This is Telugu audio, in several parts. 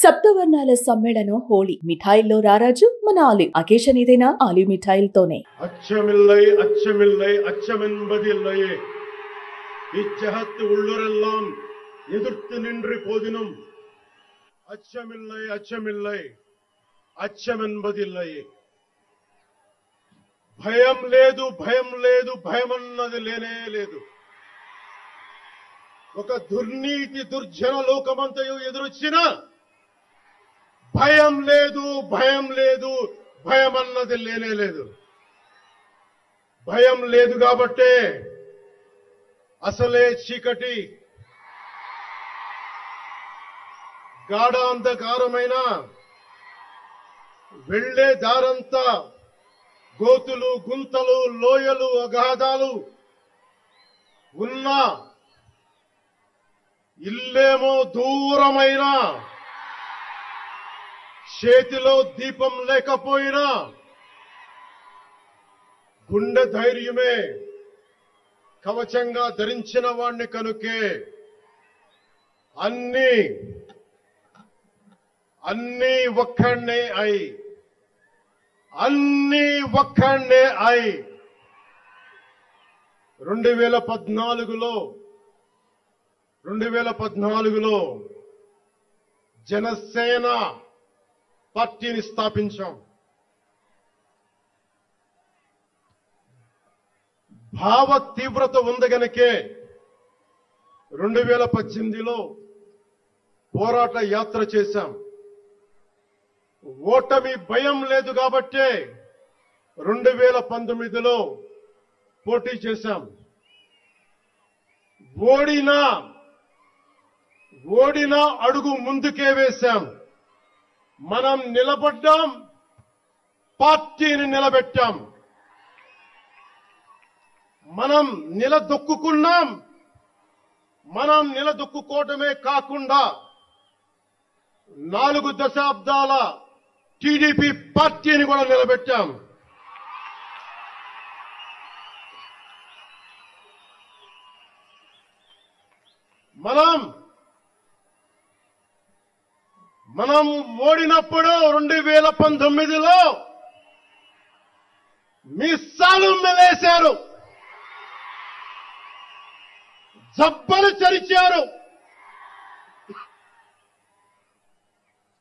సప్తవర్ణాల సమ్మేళనం హోళీ. మిఠాయిల్లో రారాజు మన ఆలివ్. అకేషన్ ఏదైనా ఆలివ్ మిఠాయిలతోనే. అచ్చమిల్లై అచ్చమిల్లై అచ్చమెన్బదిల్లయే இச்சகத்து உள்ளுரெல்லாம் எதிர்த்து நின்று போதினும் அச்சமில்லை அச்சமில்லை అచ్చమెన్బదిల్లయే. భయం లేదు భయం లేదు భయం అన్నది లేనే లేదు. ఒక దుర్నీతి దుర్జన లోకమంతయు ఎదురొచ్చినా భయం లేదు భయం లేదు భయం అన్నది లేనే లేదు. భయం లేదు కాబట్టే అసలే చీకటి గాఢ అంధకారమైన వెళ్లే దారంతా గోతులు గుంతలు లోయలు అగాధాలు ఉన్నా ఇల్లేమో దూరమైన చేతిలో దీపం లేకపోయినా గుండె ధైర్యమే కవచంగా ధరించిన వాణ్ణి కనుకే అన్ని ఒక్కడే అయి 2014లో జనసేన పార్టీని స్థాపించాం. భావ తీవ్రత ఉంది గనుకే 2018లో పోరాట యాత్ర చేశాం. ఓటమి భయం లేదు కాబట్టే 2019లో పోటీ చేశాం. ఓడినా అడుగు ముందుకే వేశాం. మనం నిలబడ్డాం, పార్టీని నిలబెట్టాం. మనం నిలదొక్కుకున్నాం. మనం నిలదొక్కుకోవటమే కాకుండా 4 దశాబ్దాల టీడీపీ పార్టీని కూడా నిలబెట్టాం. మనం ఓడినప్పుడు 2019లో మీసాలు మెలేశారు, జబ్బలు చరిచారు,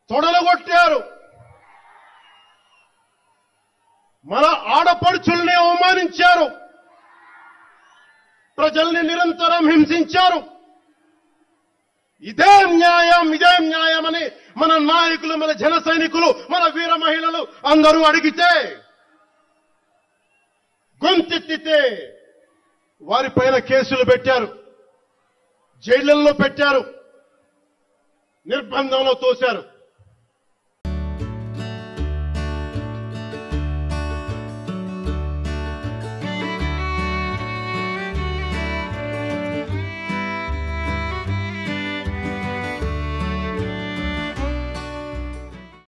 తొడలు కొట్టారు, మన ఆడపడుచుల్ని అవమానించారు, ప్రజల్ని నిరంతరం హింసించారు. ఇదే న్యాయమని మన నాయకులు, మన జన సైనికులు, మన వీర మహిళలు అందరూ అడిగితే, గొంతెత్తితే వారిపైన కేసులు పెట్టారు, జైళ్లలో పెట్టారు, నిర్బంధంలో తోశారు.